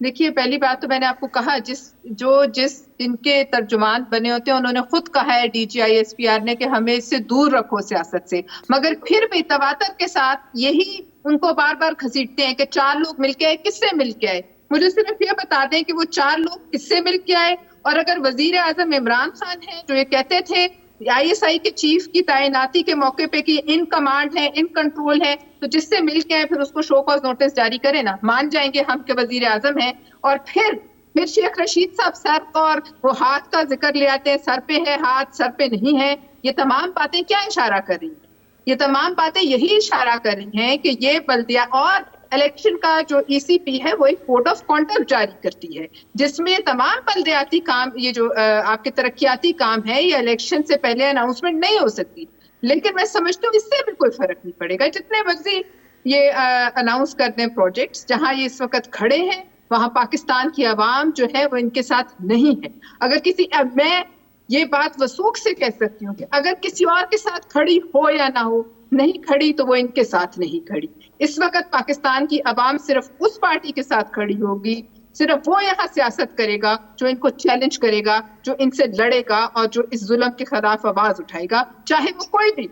دیکھیے پہلی بات تو میں نے آپ کو کہا جس ان کے ترجمان بنے ہوتے ہیں انہوں نے خود کہا ہے DGI SPR نے کہ ہمیں اس سے دور رکھو سیاست سے, مگر پھر بھی تواتر کے ساتھ یہی ان کو بار بار گھسیٹتے ہیں کہ 4 لوگ مل کے آئے. کس سے مل کے آئے؟ مجھے صرف یہ بتا دیں کہ وہ 4 لوگ کس سے مل کے آئے. اور اگر وزیر اعظم عمران خان ہیں جو یہ کہتے تھے ISI کے چیف کی تعیناتی کے موقع پہ کہ ان کمانڈ ہے, ان کنٹرول ہے, تو جس سے مل کے آئے پھر اس کو شو کاز نوٹس جاری کرے نا, مان جائیں گے ہم کہ وزیر اعظم ہیں. اور پھر شیخ رشید صاحب سر اور وہ ہاتھ کا ذکر لے آتے ہیں, سر پہ ہے ہاتھ سر پہ نہیں ہے. یہ تمام باتیں کیا اشارہ کر رہی ہیں؟ یہ تمام باتیں یہی اشارہ کر رہی ہیں کہ یہ بلدیہ اور الیکشن کا جو ECP ہے وہ ایک کوڈ آف کانڈکٹ جاری کرتی ہے جس میں تمام بلدیاتی کام, یہ جو آپ کے ترقیاتی کام ہے, یہ الیکشن سے پہلے اناؤنسمنٹ نہیں ہو سکتی. لیکن میں سمجھتی ہوں اس سے بھی کوئی فرق نہیں پڑے گا, جتنے مرضی یہ اناؤنس کر دیں پروجیکٹس. جہاں یہ اس وقت کھڑے ہیں وہاں پاکستان کی عوام جو ہے وہ ان کے ساتھ نہیں ہے. اگر میں یہ بات وثوق سے کہہ سکتی ہوں کہ اگر کسی اور کے ساتھ کھڑی ہو یا نہ ہو, نہیں کھڑی تو وہ ان کے ساتھ نہیں کھڑی. اس وقت پاکستان کی عوام صرف اس پارٹی کے ساتھ کھڑی ہوگی, صرف وہ یہاں سیاست کرے گا جو ان کو چیلنج کرے گا, جو ان سے لڑے گا اور جو اس ظلم کے خلاف آواز اٹھائے گا, چاہے وہ کوئی بھی.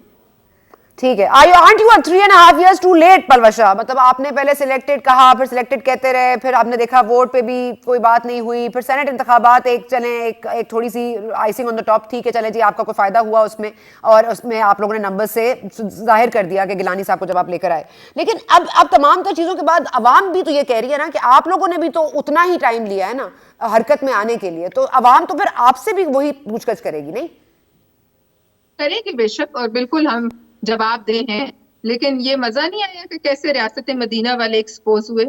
ٹھیک ہے. aren't you 3.5 years too late Palwasha? مطلب آپ نے پہلے سلیکٹڈ کہا، پھر سلیکٹڈ کہتے رہے، پھر آپ نے دیکھا ووٹ پہ بھی کوئی بات نہیں ہوئی، پھر سینٹ انتخابات ایک چلیں ایک تھوڑی سی آئسنگ آن دا ٹاپ تھی کہ چلیں جی آپ کا کوئی فائدہ ہوا اس میں، اور اس میں آپ لوگوں نے نمبر سے ظاہر کر دیا کہ گیلانی صاحب کو جب آپ لے کر آئے. لیکن اب تمام تر چیزوں کے بعد عوام بھی تو یہ کہہ رہی ہے نا کہ آپ لوگوں نے بھی تو اتنا ہی ٹائم لیا ہے نا حرکت میں آنے کے لیے، تو عوام تو پھر آپ سے بھی وہی پوچھ گچھ کرے گی نہیں؟ کرے گی بے شک، اور بالکل ہم جواب دے ہیں. لیکن یہ مزہ نہیں آیا کہ کیسے ریاست مدینہ والے ایکسپوز ہوئے؟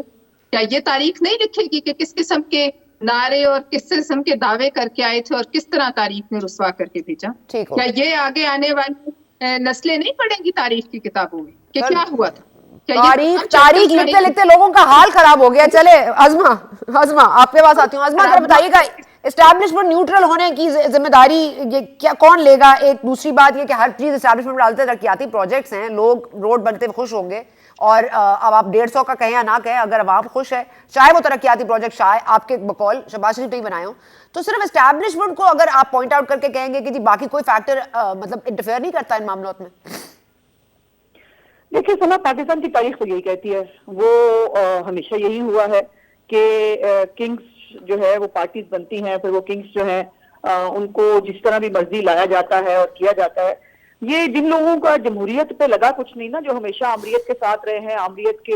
کیا یہ تاریخ نہیں لکھے گی کہ کس قسم کے نعرے اور کس قسم کے دعوے کر کے آئے تھے اور کس طرح تاریخ نے رسوا کر کے بھیجا؟ کیا یہ آگے آنے والی نسلیں نہیں پڑھیں گی تاریخ کی کتابوں میں کہ کیا ہوا تھا؟ تاریخ لکھتے لکھتے لوگوں کا حال خراب ہو گیا. چلے عظما آپ کے پاس آتی ہوں. عظما ذرا بتائیے گا اسٹیبلشمنٹ نیوٹرل ہونے کی ذمہ داری یہ کیا کون لے گا؟ ایک دوسری بات یہ کہ ہر چیز اسٹیبلشمنٹ ڈالتے ترقیاتی پروجیکٹس ہیں، لوگ روڈ بنتے ہوئے خوش ہوں گے، اور اب آپ 150 کا کہیں یا نہ کہیں، اگر عوام خوش ہے چاہے وہ ترقیاتی پروجیکٹ آپ کے بقول شہباز شریف نے بنائے ہوں، تو صرف اسٹیبلشمنٹ کو اگر آپ پوائنٹ آؤٹ کر کے کہیں گے کہ جی باقی کوئی فیکٹر مطلب انٹرفیئر نہیں کرتا ان معاملات میں. دیکھیے سنا، پاکستان کی تاریخ تو یہی کہتی ہے، وہ ہمیشہ یہی ہوا ہے کہ کنگز جو ہے وہ پارٹیز بنتی ہیں، پھر وہ کنگز جو ہیں ان کو جس طرح بھی مرضی لایا جاتا ہے اور کیا جاتا ہے. یہ جن لوگوں کا جمہوریت پہ لگا کچھ نہیں نا، جو ہمیشہ آمریت کے ساتھ رہے ہیں، آمریت کے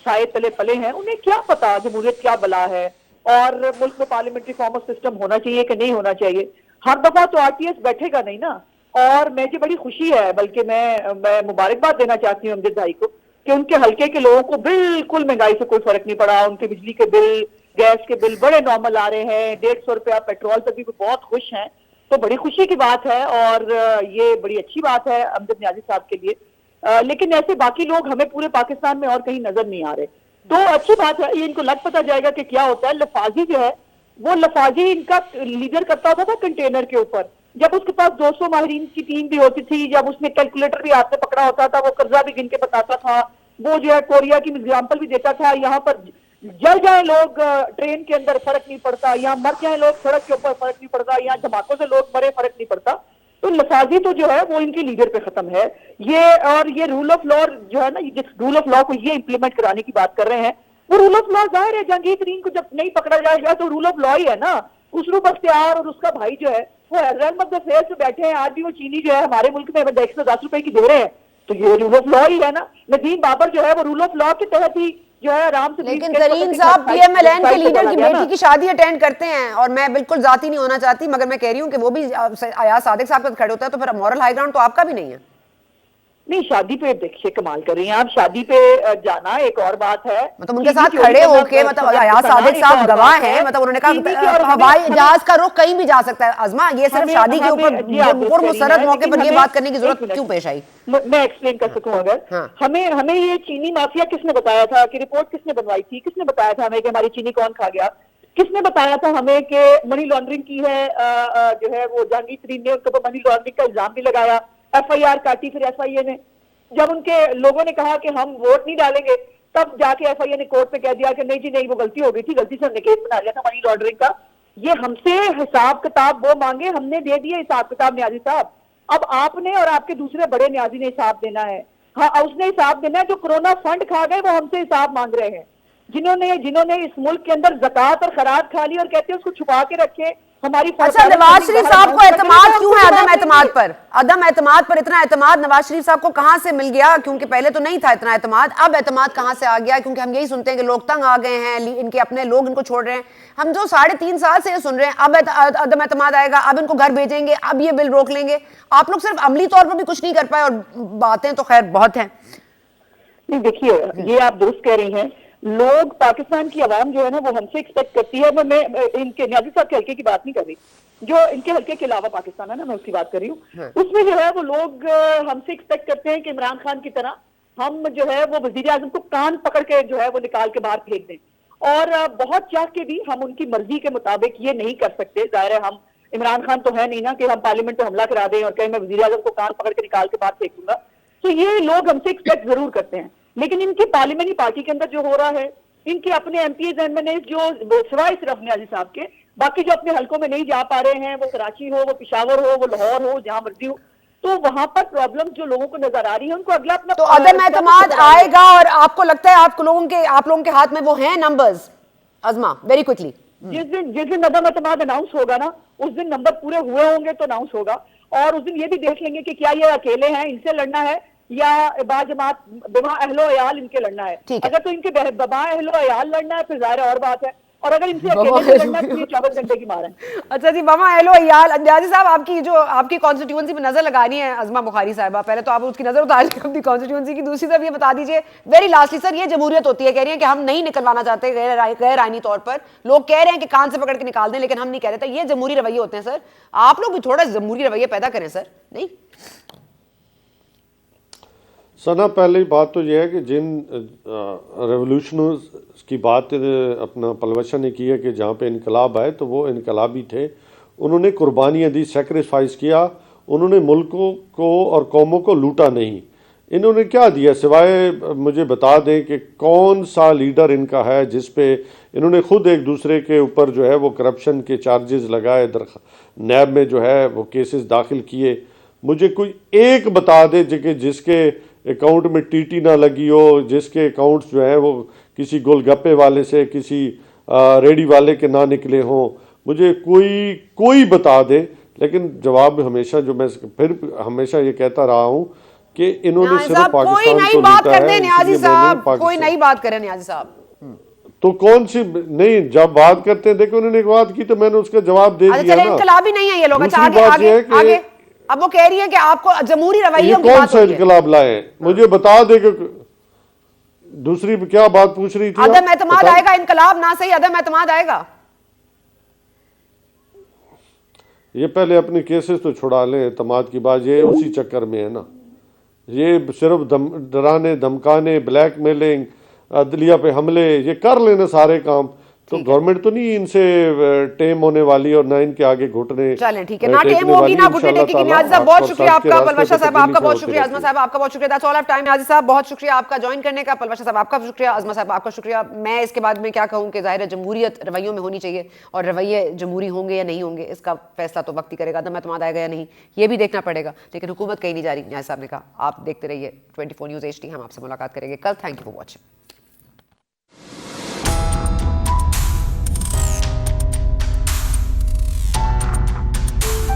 سائے تلے پلے ہیں، انہیں کیا پتا جمہوریت کیا بلا ہے اور ملک میں پارلیمنٹری فارم آف سسٹم ہونا چاہیے کہ نہیں ہونا چاہیے. ہر دفعہ تو RTS بیٹھے گا نہیں نا. اور مجھے بڑی خوشی ہے، بلکہ میں مبارکباد دینا چاہتی ہوں امجد بھائی کو کہ ان کے حلقے کے لوگوں کو بالکل مہنگائی سے کوئی فرق نہیں پڑا. ان کے بجلی کے بل، گیس کے بل بڑے نارمل آ رہے ہیں، 150 روپیہ پیٹرول پر بھی بہت خوش ہیں. تو بڑی خوشی کی بات ہے اور یہ بڑی اچھی بات ہے امجد نیازی صاحب کے لیے. لیکن ایسے باقی لوگ ہمیں پورے پاکستان میں اور کہیں نظر نہیں آ رہے. تو اچھی بات ہے، یہ ان کو لگ پتا جائے گا کہ کیا ہوتا ہے. لفاظی جو ہے وہ لفاظی ان کا لیڈر کرتا ہوتا تھا کنٹینر کے اوپر، جب اس کے پاس 200 ماہرین کی ٹیم بھی ہوتی تھی، جب اس نے کیلکولیٹر بھی ہاتھ میں پکڑا ہوتا تھا، وہ قرضہ بھی گن کے بتاتا تھا، وہ جو ہے کوریا کی ایگزامپل بھی دیتا تھا. یہاں پر جل جائیں لوگ ٹرین کے اندر فرق نہیں پڑتا، یہاں مر جائیں لوگ سڑک کے اوپر فرق نہیں پڑتا، یہاں دھماکوں سے لوگ مرے فرق نہیں پڑتا. تو لفاظی تو جو ہے وہ ان کے لیڈر پہ ختم ہے. یہ رول آف لا جو ہے نا، جس رول آف لا کو یہ امپلیمنٹ کرانے کی بات کر رہے ہیں، وہ رول آف لا ظاہر ہے جہانگیر ترین کو جب نہیں پکڑا جائے گا تو رول آف لا ہی ہے نا. خسرو بختیار اور اس کا بھائی جو ہے وہ ریلم آف دا فیئر سے بیٹھے ہیں. آج بھی وہ چینی جو ہے ہمارے ملک میں 110 روپے کی دے رہے ہیں، تو یہ رول آف لا ہی ہے نا. ندیم بابر جو ہے وہ رول آف لا کے تحت ہی جو ہے آرام سے. لیکن ترین صاحب PMLN کے لیڈر کی بیٹی کی شادی اٹینڈ کرتے ہیں، اور میں بالکل ذاتی نہیں ہونا چاہتی مگر میں کہہ رہی ہوں کہ وہ بھی ایاز صادق صاحب کے کھڑے ہوتا ہے، تو پھر مورل ہائی گراؤنڈ تو آپ کا بھی نہیں ہے. نہیں، شادی پہ دیکھیے کمال کر رہی ہیں آپ، شادی پہ جانا ایک اور بات ہے. مطلب ان کے ساتھ کھڑے ہو کے مطلب ایاز صادق صاحب گواہ ہیں، مطلب انہوں نے کہا ہوائی جہاز کا رخ کہیں بھی جا سکتا ہے. عظما یہ صرف شادی کے اوپر مسرت موقع پر یہ بات کرنے کی ضرورت کیوں پیش آئی؟ میں ایکسپلین کر سکوں اگر. ہمیں یہ چینی مافیا کس نے بتایا تھا کہ رپورٹ کس نے بنوائی تھی؟ کس نے بتایا تھا ہمیں کہ ہماری چینی کون کھا گیا؟ کس نے بتایا تھا ہمیں کہ منی لانڈرنگ کی ہے جو ہے وہ جہانگیر ترین نے ان کے اوپر منی لانڈرنگ کا الزام بھی لگایا، FIR کاٹی پھر FIA نے. جب ان کے لوگوں نے کہا کہ ہم ووٹ نہیں ڈالیں گے، تب جا کے FIA نے کورٹ میں کہہ دیا کہ نہیں جی نہیں، وہ غلطی ہو گئی تھی، غلطی سے ہم نے کیس بنا لیا تھا منی لانڈرنگ کا. یہ ہم سے حساب کتاب وہ مانگے، ہم نے دے دیے حساب کتاب نیازی صاحب. اب آپ نے اور آپ کے دوسرے بڑے نیازی نے حساب دینا ہے. ہاں اس نے حساب دینا ہے. جو کرونا فنڈ کھا گئے وہ ہم سے حساب مانگ رہے ہیں. جنہوں نے اس ملک کے اندر زکوٰۃ اور خیرات کھا لی اور کہتے ہیں اس کو چھپا کے رکھے ہماری. اچھا نواز شریف صاحب کو اعتماد کیوں ہے عدم اعتماد پر اتنا اعتماد نواز شریف صاحب کو کہاں سے مل گیا؟ کیونکہ پہلے تو نہیں تھا اتنا اعتماد، اب اعتماد کہاں سے آ گیا؟ کیونکہ ہم یہی سنتے ہیں کہ لوگ تنگ آ گئے ہیں، ان کے اپنے لوگ ان کو چھوڑ رہے ہیں. ہم جو 3.5 سال سے یہ سن رہے ہیں اب عدم اعتماد آئے گا، اب ان کو گھر بھیجیں گے، اب یہ بل روک لیں گے. آپ لوگ صرف عملی طور پر بھی کچھ نہیں کر پائے، اور باتیں تو خیر بہت ہیں. نہیں دیکھیے، یہ آپ درست کہہ رہی ہیں. لوگ پاکستان کی عوام جو ہے نا وہ ہم سے ایکسپیکٹ کرتی ہے. میں ان کے نیازی صاحب کے حلقے کی بات نہیں کر رہی، جو ان کے حلقے کے علاوہ پاکستان ہے نا، میں اس کی بات کر رہی ہوں. اس میں جو ہے وہ لوگ ہم سے ایکسپیکٹ کرتے ہیں کہ عمران خان کی طرح ہم جو ہے وہ وزیر اعظم کو کان پکڑ کے جو ہے وہ نکال کے باہر پھینک دیں. اور بہت چاہ کے بھی ہم ان کی مرضی کے مطابق یہ نہیں کر سکتے. ظاہر ہے ہم عمران خان تو ہے نہیں نا کہ ہم پارلیمنٹ پہ حملہ کرا دیں اور کہیں میں وزیر اعظم کو کان پکڑ کے نکال کے باہر پھینک دوں گا. تو یہ لوگ ہم سے ایکسپیکٹ ضرور کرتے ہیں. لیکن ان کی پارلیمنٹری پارٹی کے اندر جو ہو رہا ہے، ان کے اپنے MPs MNAs جو سوائے صرف نیازی صاحب کے باقی جو اپنے حلقوں میں نہیں جا پا رہے ہیں، وہ کراچی ہو، وہ پشاور ہو، وہ لاہور ہو، جہاں مرضی ہو، تو وہاں پر پرابلم جو لوگوں کو نظر آ رہی ہے ان کو اگلا اپنا تو عدم اعتماد آئے گا اور آپ کو لگتا ہے آپ لوگوں کے ہاتھ میں وہ ہیں نمبرز؟ عظما ویری کوئکلی. جس دن عدم اعتماد اناؤنس ہوگا نا اس دن نمبر پورے ہوئے ہوں گے تو اناؤنس ہوگا, اور اس دن یہ بھی دیکھ لیں گے کہ کیا یہ اکیلے ہیں ان سے لڑنا ہے یا با جماعت بما اہل و عیال ان کے لڑنا ہے. اگر تو ان کے بما اہل و عیال لڑنا ہے پھر ظاہر اور بات ہے, اور اگر ان سے اکیلے سے لڑنا ہے تو یہ 24 گھنٹے کی مار ہے. اچھا جی, بما اہل و عیال. نیازی صاحب آپ کی کانسٹیٹیوئنسی میں نظر لگانی ہے عظما بخاری صاحبہ, پہلے تو آپ اس کی نظر اتار لیں اپنی کانسٹیٹیوئنسی کی. دوسری طرف یہ بتا دیجیے ویری لاسٹلی سر, یہ جمہوریت ہوتی ہے, کہہ رہی ہیں کہ ہم نہیں نکلوانا چاہتے غیر آئینی طور پر, لوگ کہہ رہے ہیں کہ کان سے پکڑ کے نکال دیں لیکن ہم نہیں کہہ رہے. یہ جمہوری رویے ہوتے ہیں سر, آپ لوگ بھی تھوڑا جمہوری رویے پیدا کریں سر, نہیں؟ سنا پہلی بات تو یہ ہے کہ جن ریولوشنز کی بات اپنا پلوشا نے کی ہے کہ جہاں پہ انقلاب آئے تو وہ انقلابی تھے, انہوں نے قربانیاں دی, سیکریفائس کیا, انہوں نے ملکوں کو اور قوموں کو لوٹا نہیں. انہوں نے کیا دیا سوائے مجھے بتا دیں کہ کون سا لیڈر ان کا ہے جس پہ انہوں نے خود ایک دوسرے کے اوپر جو ہے وہ کرپشن کے چارجز لگائے, نیب میں جو ہے وہ کیسز داخل کیے. مجھے کوئی ایک بتا دے جس کے اکاؤنٹ میں ٹی ٹی نہ لگی ہو, جس کے اکاؤنٹس جو ہیں وہ کسی گول گپے والے سے کسی ریڈی والے کے نہ نکلے ہوں. مجھے کوئی بتا دے. لیکن جواب ہمیشہ جو میں پھر ہمیشہ یہ کہتا رہا ہوں کہ انہوں نے صرف پاکستان کو لوٹا ہے. نیازی صاحب کوئی نئی بات کریں نیازی صاحب. تو کون سی نہیں, جب بات کرتے ہیں دیکھو انہوں نے ایک بات کی تو میں نے اس کا جواب دے دیا نا. انقلابی نہیں ہے یہ لوگ. دوسری بات یہ ہے کہ اب وہ کہہ رہی ہیں کہ آپ کو جمہوری رویوں کی کون بات سا انقلاب لائے مجھے بتا دے کہ دوسری کیا بات پوچھ رہی تھی. عدم اعتماد آئے گا, انقلاب نہ صحیح عدم اعتماد آئے گا. یہ پہلے اپنے کیسز تو چھڑا لیں, اعتماد کی بات یہ اسی چکر میں ہے نا. یہ صرف ڈرانے دھمکانے, بلیک میلنگ, عدلیہ پہ حملے, یہ کر لینا سارے کام. تو گورنمنٹ تو نہیں ان سے ٹیم ہونے والی اور نہ ان کے آگے گھٹنے. چلیں ٹھیک ہے, نہ ٹیم ہوگی نہ گھٹنے ٹیکیں گی. نیازی صاحب بہت شکریہ آپ کا, پلوشا صاحب آپ کا بہت شکریہ, عظما صاحب آپ کا بہت شکریہ. That's all of time. Niazi صاحب بہت شکریہ آپ کا جوائن کرنے کا, پلوشا صاحب آپ کا شکریہ, عظما صاحب آپ کا شکریہ. میں اس کے بعد میں کیا کہوں کہ ظاہر ہے جمہوریت رویوں میں ہونی چاہیے, اور رویے جمہوری ہوں گے یا نہیں ہوں گے اس کا فیصلہ تو وقت ہی کرے گا. عدم اعتماد آئے گا یا نہیں یہ بھی دیکھنا پڑے گا, لیکن حکومت کہیں نہیں جا رہی. نیازی صاحب نے کہا آپ دیکھتے رہیے 24 نیوز HD, ہم آپ سے ملاقات کریں گے کل. Thank you for watching.